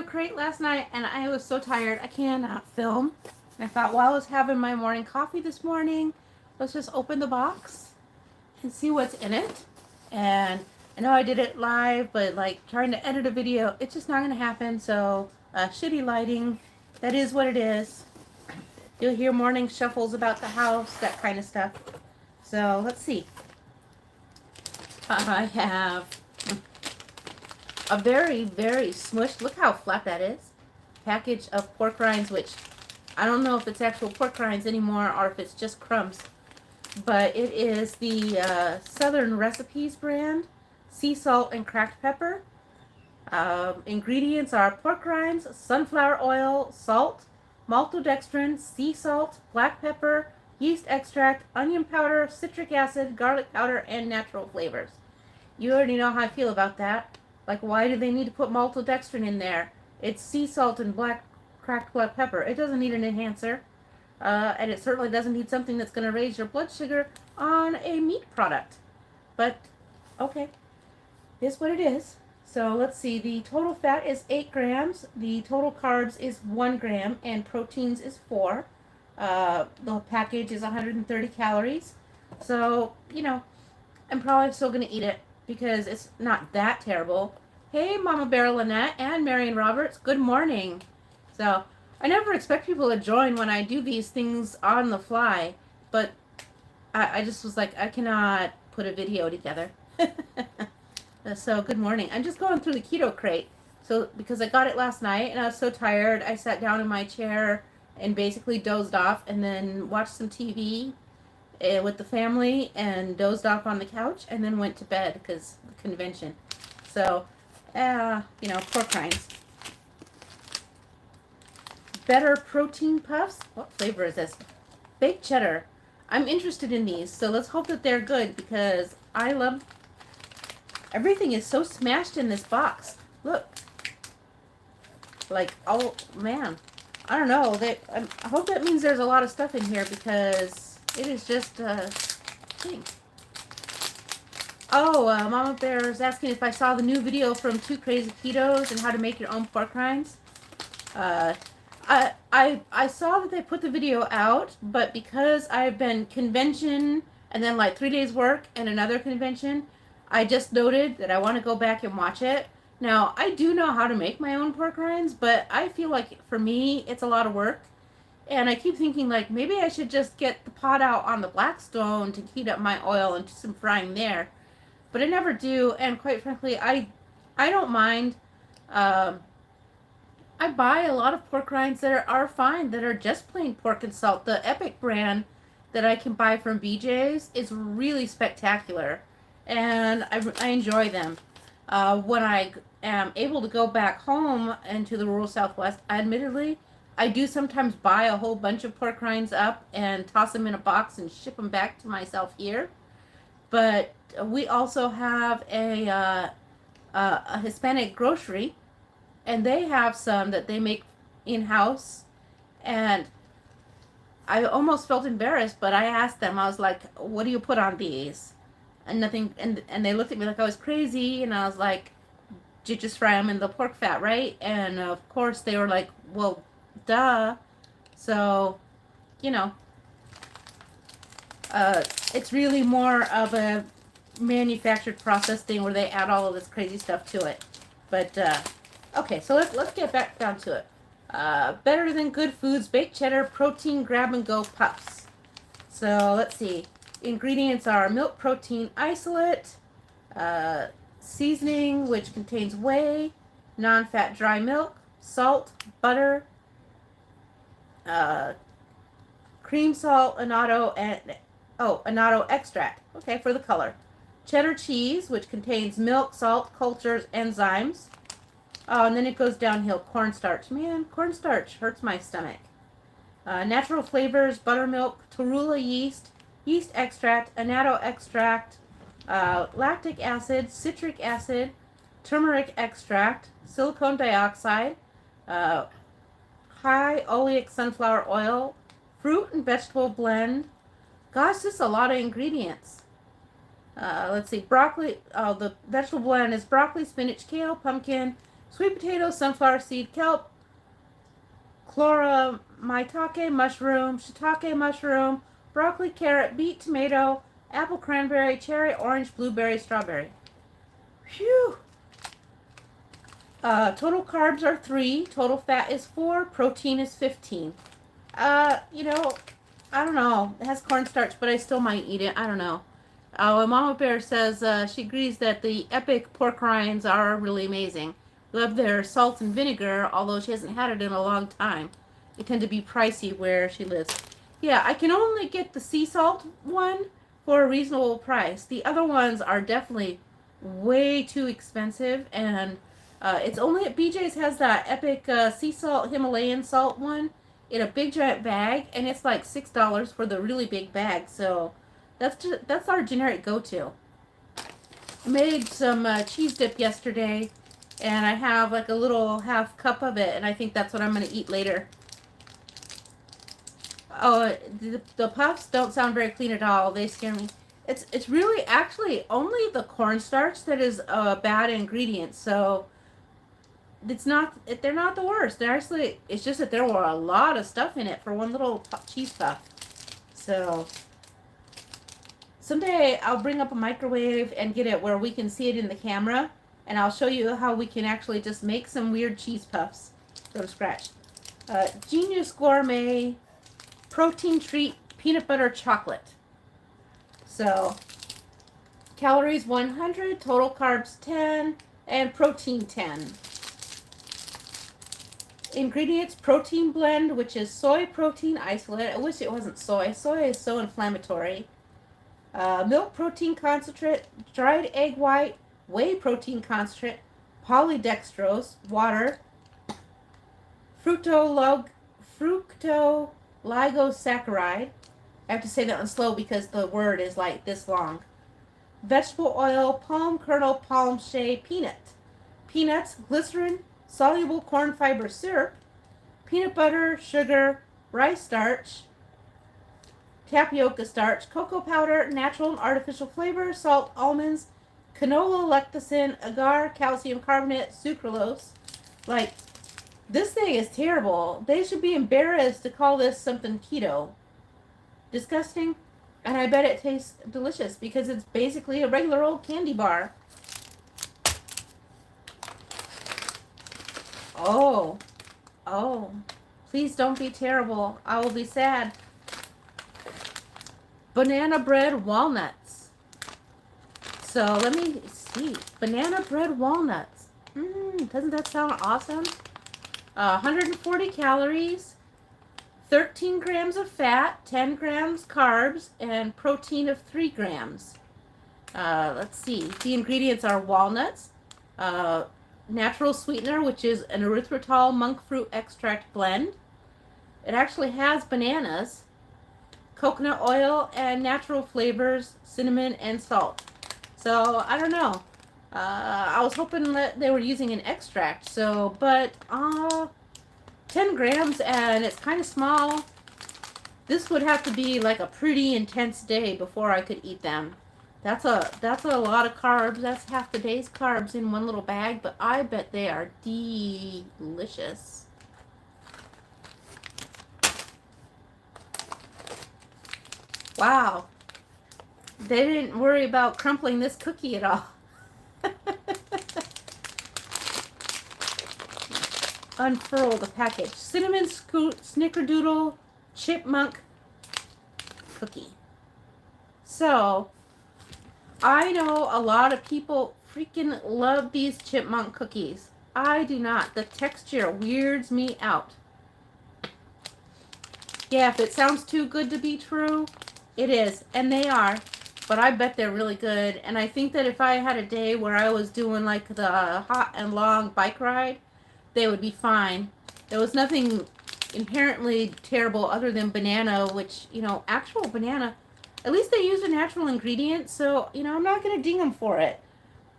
crate last night and I was so tired I cannot film. And I thought while I was having my morning coffee this morning, let's just open the box and see what's in it. And I know I did it live, but like trying to edit a video, it's just not going to happen. So shitty lighting, that is what it is. You'll hear morning shuffles about the house, that kind of stuff. So let's see. I have a very, very smushed, look how flat that is, package of pork rinds, which I don't know if it's actual pork rinds anymore or if it's just crumbs. But it is the Southern Recipes brand, sea salt and cracked pepper. Ingredients are pork rinds, sunflower oil, salt, maltodextrin, sea salt, black pepper, yeast extract, onion powder, citric acid, garlic powder, and natural flavors. You already know how I feel about that. Like, why do they need to put maltodextrin in there? It's sea salt and cracked black pepper. It doesn't need an enhancer. And it certainly doesn't need something that's going to raise your blood sugar on a meat product. But, okay. Here's what it is. So, let's see. The total fat is 8 grams. The total carbs is 1 gram. And proteins is 4. The package is 130 calories. So, you know, I'm probably still going to eat it, because it's not that terrible. Hey, Mama Bear Lynette and Marion Roberts, good morning. So, I never expect people to join when I do these things on the fly, but I just was like, I cannot put a video together. So, good morning. I'm just going through the keto crate. So, because I got it last night and I was so tired, I sat down in my chair and basically dozed off and then watched some TV with the family and dozed off on the couch and then went to bed because the convention. So, you know, pork rinds. Better protein puffs. What flavor is this? Baked cheddar. I'm interested in these, so let's hope that they're good, because I love... Everything is so smashed in this box. Look. Like, oh, man. I don't know. I hope that means there's a lot of stuff in here, because... It is just a thing. Oh, Mama Bear is asking if I saw the new video from Two Crazy Ketos and how to make your own pork rinds. I saw that they put the video out, but because I've been convention and then like 3 days work and another convention, I just noted that I want to go back and watch it. Now, I do know how to make my own pork rinds, but I feel like for me, it's a lot of work. And I keep thinking, like, maybe I should just get the pot out on the Blackstone to heat up my oil and do some frying there. But I never do, and quite frankly, I don't mind. I buy a lot of pork rinds that are fine, that are just plain pork and salt. The Epic brand that I can buy from BJ's is really spectacular, and I enjoy them. When I am able to go back home into the rural Southwest, admittedly, I do sometimes buy a whole bunch of pork rinds up and toss them in a box and ship them back to myself here. But we also have a Hispanic grocery, and they have some that they make in-house. And I almost felt embarrassed, but I asked them, I was like, what do you put on these? And nothing, and they looked at me like I was crazy, and I was like, you just fry them in the pork fat, right? And of course they were like, well, duh. So, you know, it's really more of a manufactured process thing where they add all of this crazy stuff to it. But okay, so let's get back down to it. Better than good foods, baked cheddar, protein grab and go puffs. So let's see. Ingredients are milk protein isolate, seasoning, which contains whey, non-fat dry milk, salt, butter, cream salt, annatto, and annatto extract. Okay, for the color. Cheddar cheese, which contains milk, salt, cultures, enzymes. Oh, and then it goes downhill. Cornstarch. Man, cornstarch hurts my stomach. Natural flavors, buttermilk, torula yeast, yeast extract, annatto extract, lactic acid, citric acid, turmeric extract, silicone dioxide, high oleic sunflower oil, fruit and vegetable blend. Gosh, this is a lot of ingredients. Let's see, broccoli, the vegetable blend is broccoli, spinach, kale, pumpkin, sweet potato, sunflower seed, kelp, chlora, maitake mushroom, shiitake mushroom, broccoli, carrot, beet, tomato, apple, cranberry, cherry, orange, blueberry, strawberry. Phew! Total carbs are 3, total fat is 4, protein is 15. You know, I don't know. It has cornstarch, but I still might eat it. I don't know. Mama Bear says she agrees that the epic pork rinds are really amazing. Love their salt and vinegar, although she hasn't had it in a long time. They tend to be pricey where she lives. Yeah, I can only get the sea salt one for a reasonable price. The other ones are definitely way too expensive, and it's only at BJ's has that epic sea salt Himalayan salt one in a big giant bag, and it's like $6 for the really big bag. So that's our generic go-to. I made some cheese dip yesterday, and I have like a little half cup of it, and I think that's what I'm going to eat later. Oh, the puffs don't sound very clean at all. They scare me. It's really actually only the cornstarch that is a bad ingredient. So it's not, they're not the worst. They're actually, it's just that there were a lot of stuff in it for one little cheese puff. So someday I'll bring up a microwave and get it where we can see it in the camera, and I'll show you how we can actually just make some weird cheese puffs from scratch. Genius Gourmet Protein Treat Peanut Butter Chocolate. So calories 100, total carbs 10, and protein 10. Ingredients: protein blend, which is soy protein isolate. I wish it wasn't soy. Soy is so inflammatory. Milk protein concentrate, dried egg white, whey protein concentrate, polydextrose, water, fructooligosaccharide. I have to say that one slow because the word is like this long. Vegetable oil, palm kernel, palm shea, peanuts, glycerin, soluble corn fiber syrup, peanut butter, sugar, rice starch, tapioca starch, cocoa powder, natural and artificial flavor, salt, almonds, canola lecithin, agar, calcium carbonate, sucralose. Like, this thing is terrible. They should be embarrassed to call this something keto. Disgusting. And I bet it tastes delicious because it's basically a regular old candy bar. Oh. Please don't be terrible. I will be sad. Banana bread walnuts. So let me see. Banana bread walnuts. Doesn't that sound awesome? 140 calories, 13 grams of fat, 10 grams carbs, and protein of 3 grams. Let's see. The ingredients are walnuts, natural sweetener, which is an erythritol monk fruit extract blend. It actually has bananas, coconut oil, and natural flavors, cinnamon, and salt. So, I don't know. I was hoping that they were using an extract, so, but, 10 grams, and it's kind of small. This would have to be like a pretty intense day before I could eat them. That's a lot of carbs. That's half the day's carbs in one little bag, but I bet they are delicious. Wow. They didn't worry about crumpling this cookie at all. Unfurl the package. Cinnamon snickerdoodle chipmunk cookie. So, I know a lot of people freaking love these chipmunk cookies. I do not. The texture weirds me out. Yeah, if it sounds too good to be true, it is. And they are. But I bet they're really good. And I think that if I had a day where I was doing like the hot and long bike ride, they would be fine. There was nothing inherently terrible other than banana, which, you know, actual banana, at least they used a natural ingredient, so, you know, I'm not going to ding them for it.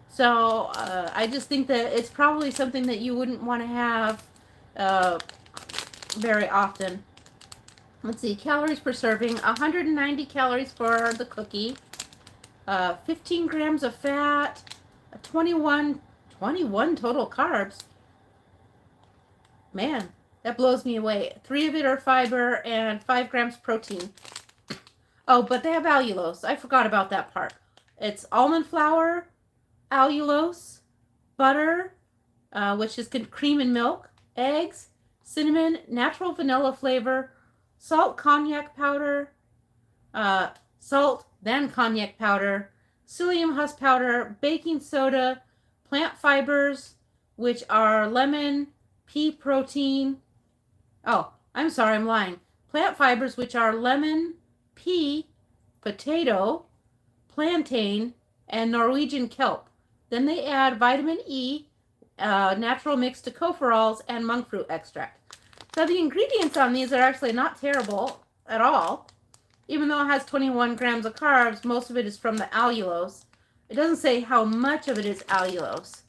So, I just think that it's probably something that you wouldn't want to have very often. Let's see, calories per serving, 190 calories for the cookie, 15 grams of fat, 21 total carbs. Man, that blows me away. 3 of it are fiber and 5 grams protein. Oh, but they have allulose. I forgot about that part. It's almond flour, allulose, butter, which is cream and milk, eggs, cinnamon, natural vanilla flavor, salt, cognac powder, salt, then cognac powder, psyllium husk powder, baking soda, plant fibers, which are lemon, pea protein. Oh, I'm sorry, I'm lying. Plant fibers, which are lemon, pea, potato, plantain, and Norwegian kelp. Then they add vitamin E, natural mixed tocopherols, and monk fruit extract. So the ingredients on these are actually not terrible at all. Even though it has 21 grams of carbs, most of it is from the allulose. It doesn't say how much of it is allulose.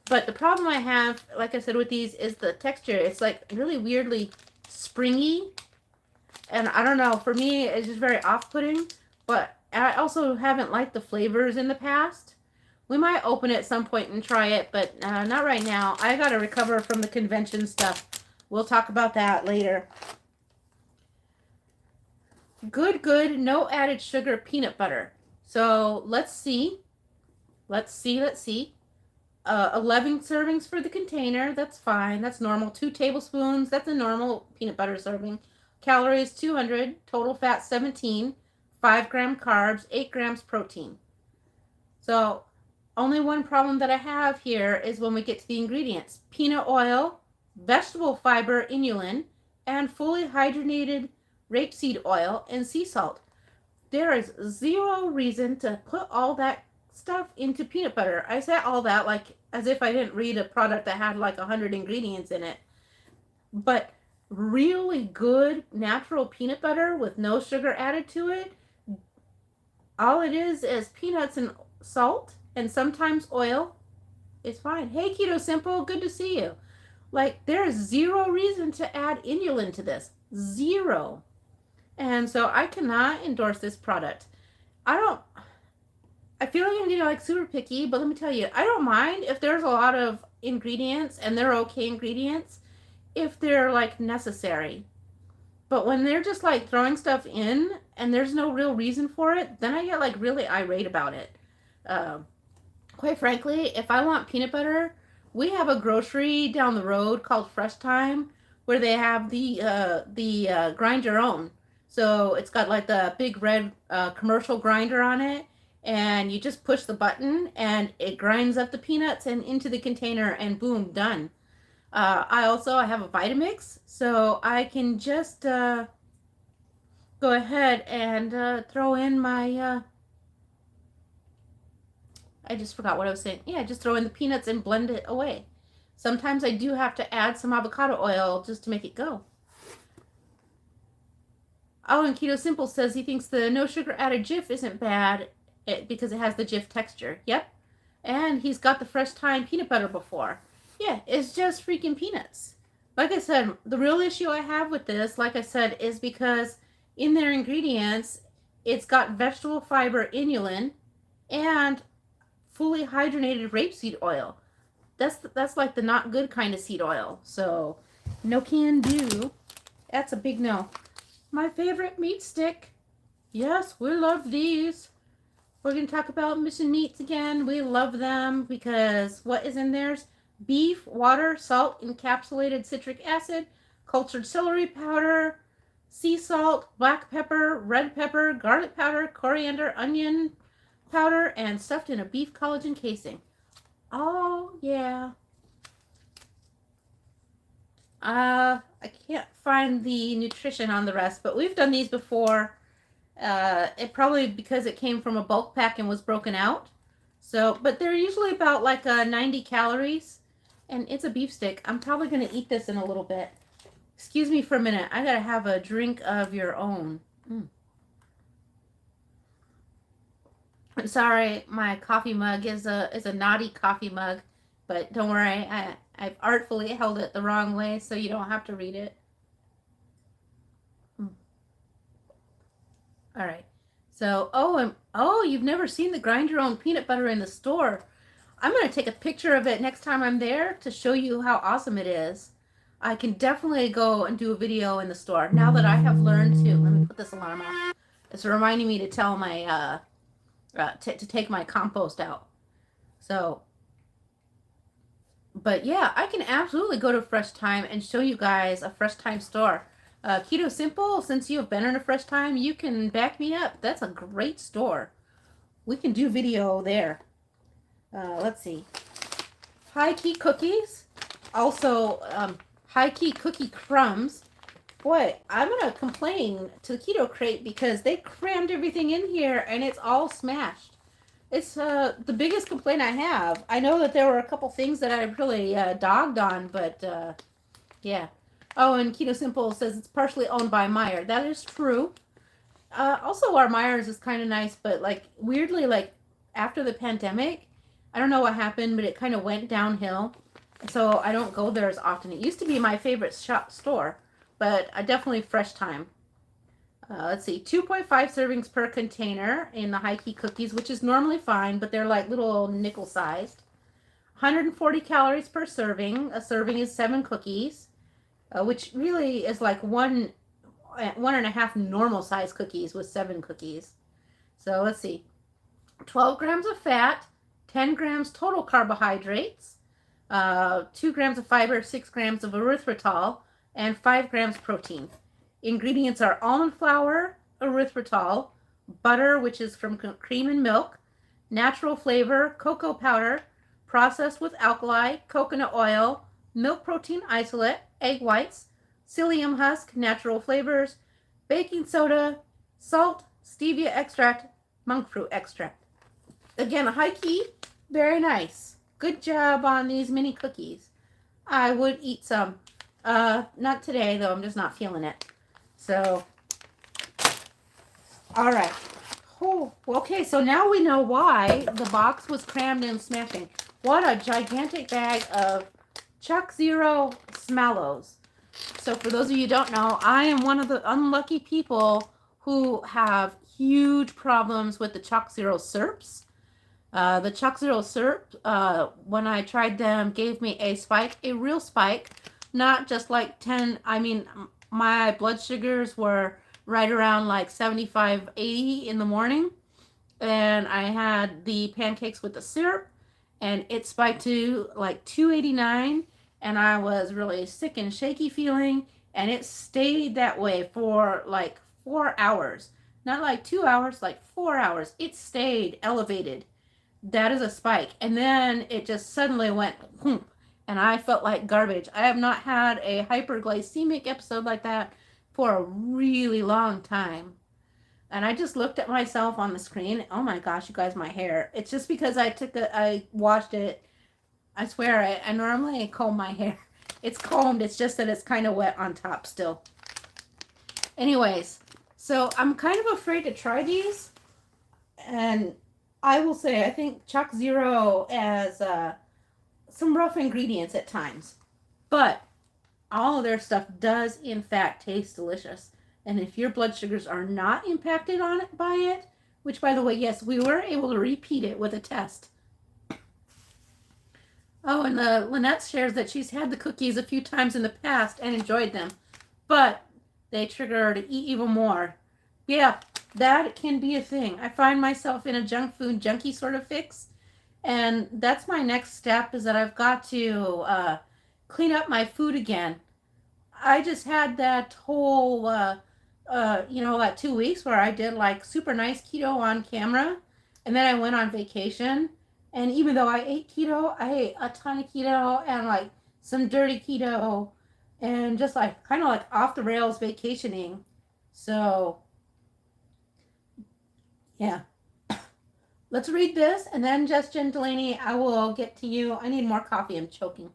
But the problem I have, like I said, with these is the texture. It's like really weirdly springy. And I don't know, for me, it's just very off-putting. But I also haven't liked the flavors in the past. We might open it at some point and try it, but not right now. I got to recover from the convention stuff. We'll talk about that later. Good, no added sugar peanut butter. So let's see. 11 servings for the container. That's fine. That's normal. 2 tablespoons. That's a normal peanut butter serving. Calories 200. Total fat 17. 5-gram carbs. 8 grams protein. So only one problem that I have here is when we get to the ingredients. Peanut oil, vegetable fiber, inulin, and fully hydrogenated rapeseed oil and sea salt. There is zero reason to put all that stuff into peanut butter. I say all that like as if I didn't read a product that had like 100 ingredients in it. But really good natural peanut butter with no sugar added to it, all it is peanuts and salt and sometimes oil. It's fine. Hey, Keto Simple, good to see you. Like, there is zero reason to add inulin to this. Zero. And so I cannot endorse this product. I feel like I'm getting like super picky, but let me tell you, I don't mind if there's a lot of ingredients and they're okay ingredients if they're like necessary. But when they're just like throwing stuff in and there's no real reason for it, then I get like really irate about it. Quite frankly, if I want peanut butter, we have a grocery down the road called Fresh Time where they have the grind your own. So it's got like the big red commercial grinder on it, and you just push the button and it grinds up the peanuts and into the container, and boom, done. I have a Vitamix, so I can just go ahead and throw in my I just forgot what I was saying. Yeah, just throw in the peanuts and blend it away. Sometimes I do have to add some avocado oil just to make it go. Oh, and Keto Simple says he thinks the no sugar added Jif isn't bad because it has the Jif texture. Yep. And he's got the Fresh Thyme peanut butter before. Yeah, it's just freaking peanuts. Like I said, the real issue I have with this, like I said, is because in their ingredients, it's got vegetable fiber inulin and fully hydrogenated rapeseed oil. That's like the not good kind of seed oil. So, no can do. That's a big no. My favorite meat stick. Yes, we love these. We're going to talk about mission meats again. We love them because what is in theirs? Beef, water, salt, encapsulated citric acid, cultured celery powder, sea salt, black pepper, red pepper, garlic powder, coriander, onion powder, and stuffed in a beef collagen casing. Oh, yeah. I can't find the nutrition on the rest, but we've done these before. It probably because it came from a bulk pack and was broken out. So, but they're usually about like 90 calories, and it's a beef stick. I'm probably going to eat this in a little bit. Excuse me for a minute. I got to have a drink of your own. I'm sorry, my coffee mug is a naughty coffee mug, but don't worry, I've artfully held it the wrong way so you don't have to read it. All right. So, you've never seen the grind your own peanut butter in the store. I'm going to take a picture of it next time I'm there to show you how awesome it is. I can definitely go and do a video in the store. Now that I have learned to, let me put this alarm off. It's reminding me to tell my, to take my compost out. So, but yeah, I can absolutely go to Fresh Time and show you guys a Fresh Time store. Keto Simple, since you have been in a Fresh Time, you can back me up. That's a great store. We can do video there. Let's see. High Key Cookies. Also, High Key Cookie Crumbs. Boy, I'm going to complain to the Keto Crate because they crammed everything in here and it's all smashed. It's the biggest complaint I have. I know that there were a couple things that I really dogged on, but yeah. Oh, and Keto Simple says it's partially owned by Meijer. That is true. Also, our Meijer's is kind of nice, but like weirdly, like after the pandemic, I don't know what happened, but it kind of went downhill. So I don't go there as often. It used to be my favorite store, but definitely Fresh Time. Let's see, 2.5 servings per container in the High Key cookies, which is normally fine, but they're like little nickel sized. 140 calories per serving. A serving is 7 cookies, which really is like one and a half normal size cookies with 7 cookies. So let's see, 12 grams of fat, 10 grams total carbohydrates, 2 grams of fiber, 6 grams of erythritol, and 5 grams protein. Ingredients are almond flour, erythritol, butter, which is from cream and milk, natural flavor, cocoa powder, processed with alkali, coconut oil, milk protein isolate, egg whites, psyllium husk, natural flavors, baking soda, salt, stevia extract, monk fruit extract. Again, a High Key, very nice. Good job on these mini cookies. I would eat some. Not today, though. I'm just not feeling it. So, all right. Oh, okay, so now we know why the box was crammed and smashing. What a gigantic bag of Chuck Zero Smallows. So for those of you who don't know, I am one of the unlucky people who have huge problems with the Chuck Zero Syrups. The Chuck Zero Syrup, when I tried them, gave me a spike, a real spike, not just like 10, I mean, my blood sugars were right around like 75, 80 in the morning. And I had the pancakes with the syrup and it spiked to like 289. And I was really sick and shaky feeling. And it stayed that way for like 4 hours. Not like 2 hours, like 4 hours. It stayed elevated. That is a spike. And then it just suddenly went whoomp. And I felt like garbage. I have not had a hyperglycemic episode like that for a really long time. And I just looked at myself on the screen. Oh my gosh, you guys, my hair. It's just because I washed it. I swear, I normally comb my hair. It's combed. It's just that it's kind of wet on top still. Anyways, so I'm kind of afraid to try these. And I will say, I think Chuck Zero has some rough ingredients at times, but all of their stuff does in fact taste delicious. And if your blood sugars are not impacted on it by it, which by the way, yes, we were able to repeat it with a test. Oh, and Lynette shares that she's had the cookies a few times in the past and enjoyed them, but they trigger her to eat even more. Yeah, that can be a thing. I find myself in a junk food junkie sort of fix. And that's my next step, is that I've got to clean up my food again. I just had that whole, like 2 weeks where I did like super nice keto on camera. And then I went on vacation. And even though I ate keto, I ate a ton of keto and like some dirty keto and just like kind of like off the rails vacationing. So, yeah. Let's read this, and then Justin Delaney, I will get to you. I need more coffee. I'm choking.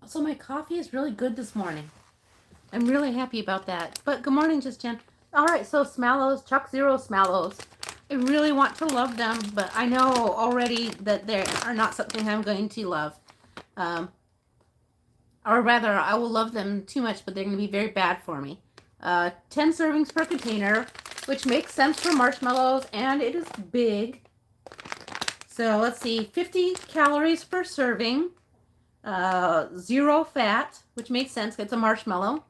So my coffee is really good this morning. I'm really happy about that. But good morning, Justin. All right, so Smallows, Chuck Zero Smallows. I really want to love them, but I know already that they are not something I'm going to love. Or rather, I will love them too much, but they're going to be very bad for me. 10 servings per container, which makes sense for marshmallows, and it is big. So let's see, 50 calories per serving, 0 fat, which makes sense. It's a marshmallow.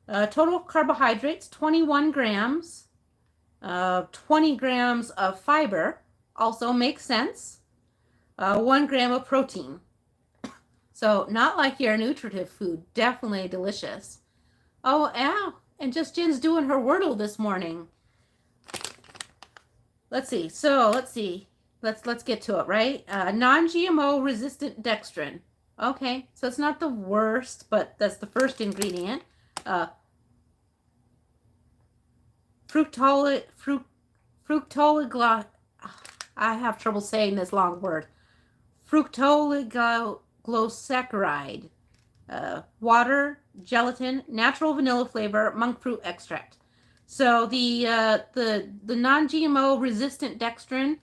Total carbohydrates, 21 grams. 20 grams of fiber, also makes sense. 1 gram of protein. So not like your nutritive food, definitely delicious. Oh, yeah, and just Jen's doing her Wordle this morning. Let's see. Let's get to it, right? Non-GMO resistant dextrin. Okay, so it's not the worst, but that's the first ingredient. Fructologlyceride. I have trouble saying this long word. Fructologlyceride. Water, gelatin, natural vanilla flavor, monk fruit extract. So the non-GMO resistant dextrin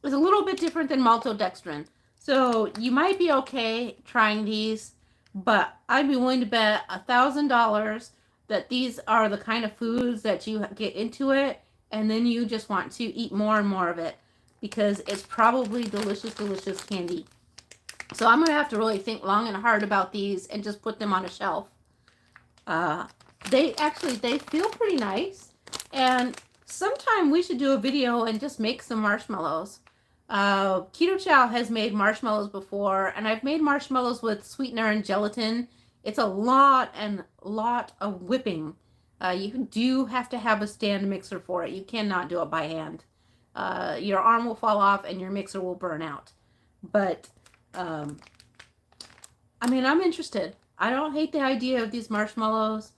is a little bit different than maltodextrin. So you might be okay trying these, but I'd be willing to bet $1,000 that these are the kind of foods that you get into it and then you just want to eat more and more of it because it's probably delicious, delicious candy. So I'm going to have to really think long and hard about these and just put them on a shelf. They feel pretty nice. And sometime we should do a video and just make some marshmallows. Keto Chow has made marshmallows before, and I've made marshmallows with sweetener and gelatin. It's a lot of whipping. You do have to have a stand mixer for it. You cannot do it by hand. Your arm will fall off and your mixer will burn out. But, I mean, I'm interested. I don't hate the idea of these marshmallows.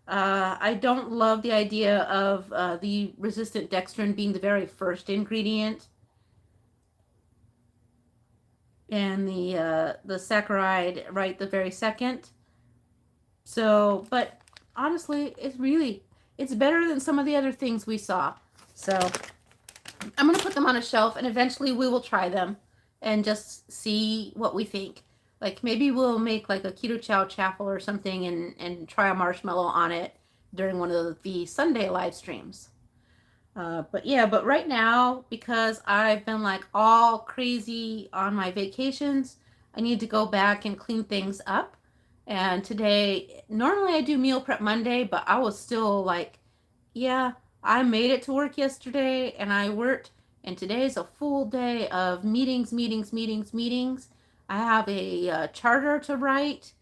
I don't love the idea of the resistant dextrin being the very first ingredient. And the saccharide right the very second. So, but honestly, it's better than some of the other things we saw. So I'm going to put them on a shelf and eventually we will try them and just see what we think. Like maybe we'll make like a Keto Chow chaffle or something and try a marshmallow on it during one of the Sunday live streams. But right now, because I've been like all crazy on my vacations, I need to go back and clean things up. And today, normally I do meal prep Monday, but I was still like, yeah, I made it to work yesterday and I worked. And today is a full day of meetings. I have a charter to write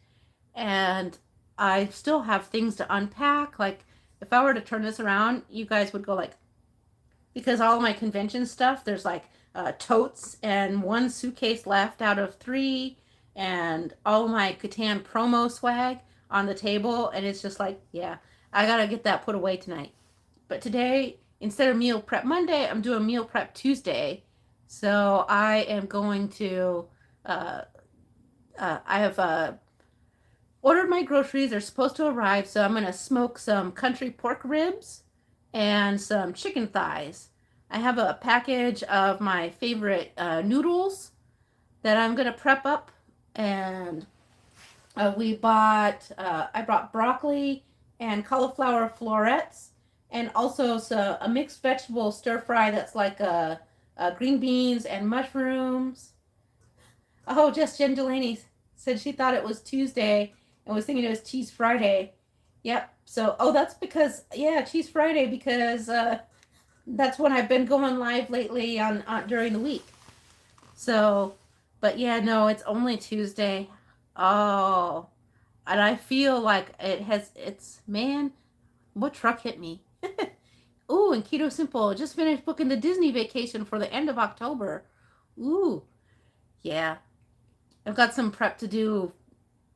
and I still have things to unpack. Like if I were to turn this around, you guys would go like, because all my convention stuff, there's like totes and 1 suitcase left out of 3 and all my Catan promo swag on the table. And it's just like, yeah, I got to get that put away tonight. But today, instead of meal prep Monday, I'm doing meal prep Tuesday. So I am going to, I have ordered my groceries. They're supposed to arrive. So I'm going to smoke some country pork ribs and some chicken thighs. I have a package of my favorite noodles that I'm going to prep up. And I brought broccoli and cauliflower florets and also a mixed vegetable stir fry that's like green beans and mushrooms. Oh, just Jen Delaney said she thought it was Tuesday and was thinking it was Cheese Friday. Yep. So, that's because, Cheese Friday, because that's when I've been going live lately on during the week. So, but yeah, no, it's only Tuesday. Oh, and I feel like man, what truck hit me? Ooh, and Keto Simple just finished booking the Disney vacation for the end of October. Ooh, yeah. I've got some prep to do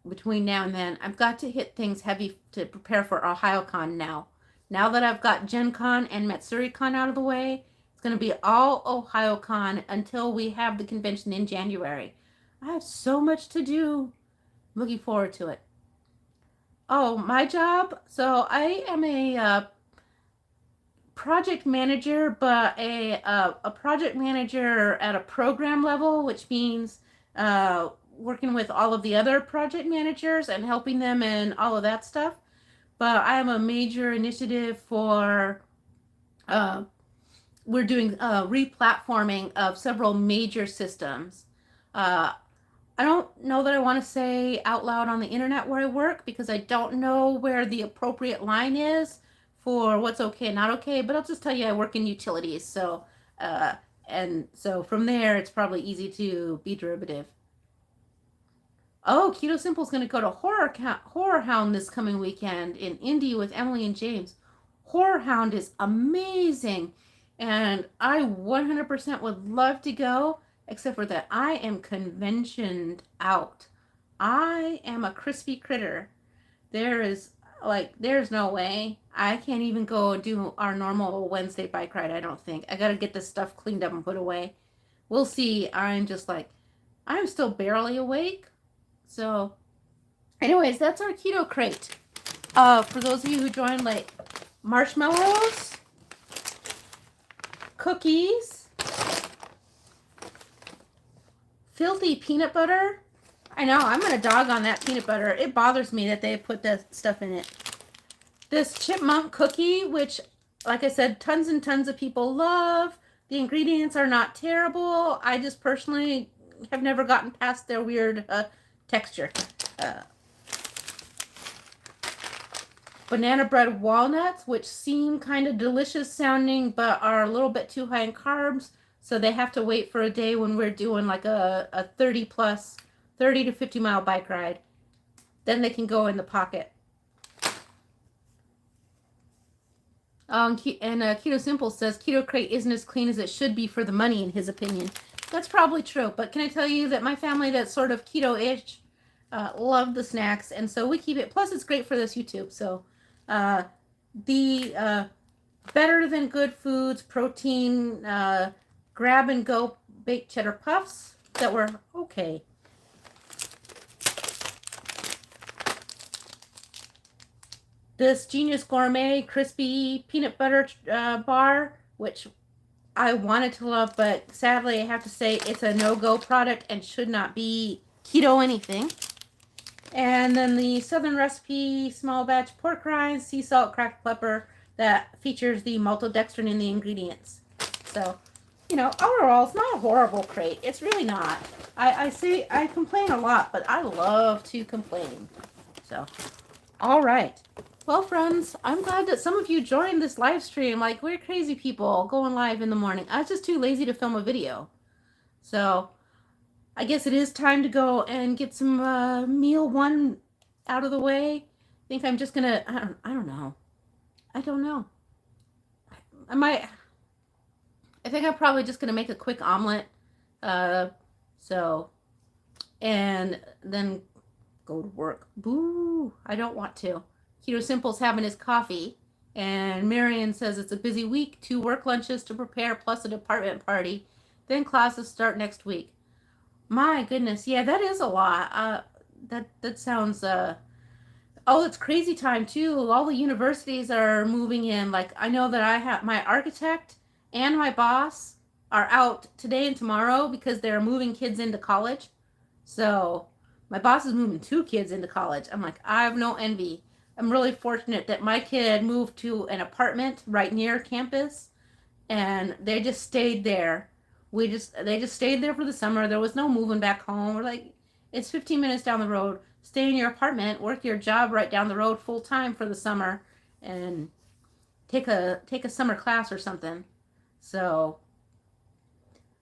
between now and then. I've got to hit things heavy to prepare for OhioCon now. Now that I've got Gen Con and MatsuriCon out of the way, it's going to be all OhioCon until we have the convention in January. I have so much to do. I'm looking forward to it. Oh, my job? So I am a project manager, but a project manager at a program level, which means working with all of the other project managers and helping them and all of that stuff. But I have a major initiative for we're doing replatforming of several major systems. Uh, I don't know that I want to say out loud on the internet where I work because I don't know where the appropriate line is for what's okay and not okay, but I'll just tell you I work in utilities. So, uh, and so from there, it's probably easy to be derivative. Oh, Keto Simple's going to go to Horror Hound this coming weekend in Indy with Emily and James. Horror Hound is amazing, and I 100% would love to go, except for that I am conventioned out. I am a crispy critter. There's no way. I can't even go do our normal Wednesday bike ride, I don't think. I got to get this stuff cleaned up and put away. We'll see. I'm still barely awake. So, anyways, that's our keto crate. For those of you who joined late, marshmallows, cookies, filthy peanut butter. I know, I'm going to dog on that peanut butter. It bothers me that they put that stuff in it. This chipmunk cookie, which, like I said, tons and tons of people love. The ingredients are not terrible. I just personally have never gotten past their weird texture. Banana bread walnuts, which seem kind of delicious sounding, but are a little bit too high in carbs. So they have to wait for a day when we're doing like a 30 to 50 mile bike ride. Then they can go in the pocket. Keto Simple says Keto Crate isn't as clean as it should be for the money, in his opinion. That's probably true. But can I tell you that my family that's sort of keto-ish love the snacks, and so we keep it. Plus, it's great for this YouTube. So the better than good foods, protein, grab and go baked cheddar puffs that were okay. This Genius Gourmet crispy peanut butter bar, which I wanted to love, but sadly I have to say it's a no-go product and should not be keto anything. And then the Southern Recipe small batch pork rinds, sea salt, cracked pepper that features the maltodextrin in the ingredients. So, overall, it's not a horrible crate. It's really not. I complain a lot, but I love to complain. So, all right. Well, friends, I'm glad that some of you joined this live stream. Like, we're crazy people going live in the morning. I was just too lazy to film a video. So, I guess it is time to go and get some meal one out of the way. I think I'm just gonna, I don't know. I think I'm probably just gonna make a quick omelet. And then go to work. Boo, I don't want to. Keto Simple's having his coffee, and Marion says it's a busy week, 2 work lunches to prepare, plus a department party. Then classes start next week. My goodness, yeah, that is a lot. That sounds. Oh, it's crazy time too. All the universities are moving in. Like I know that I have my architect and my boss are out today and tomorrow because they're moving kids into college. So my boss is moving 2 kids into college. I'm like, I have no envy. I'm really fortunate that my kid moved to an apartment right near campus, and they just stayed there. They just stayed there for the summer. There was no moving back home. We're like, it's 15 minutes down the road. Stay in your apartment, work your job right down the road full time for the summer, and take a summer class or something. So,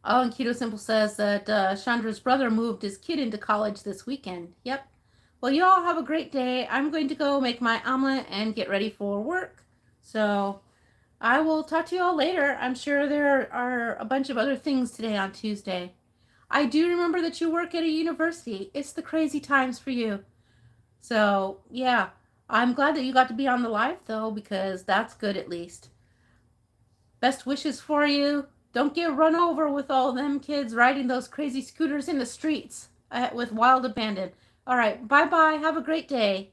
oh, and Keto Simple says that Chandra's brother moved his kid into college this weekend. Yep. Well, you all have a great day. I'm going to go make my omelet and get ready for work. So I will talk to you all later. I'm sure there are a bunch of other things today on Tuesday. I do remember that you work at a university. It's the crazy times for you. So, yeah. I'm glad that you got to be on the live, though, because that's good at least. Best wishes for you. Don't get run over with all them kids riding those crazy scooters in the streets with wild abandon. All right, bye-bye. Have a great day.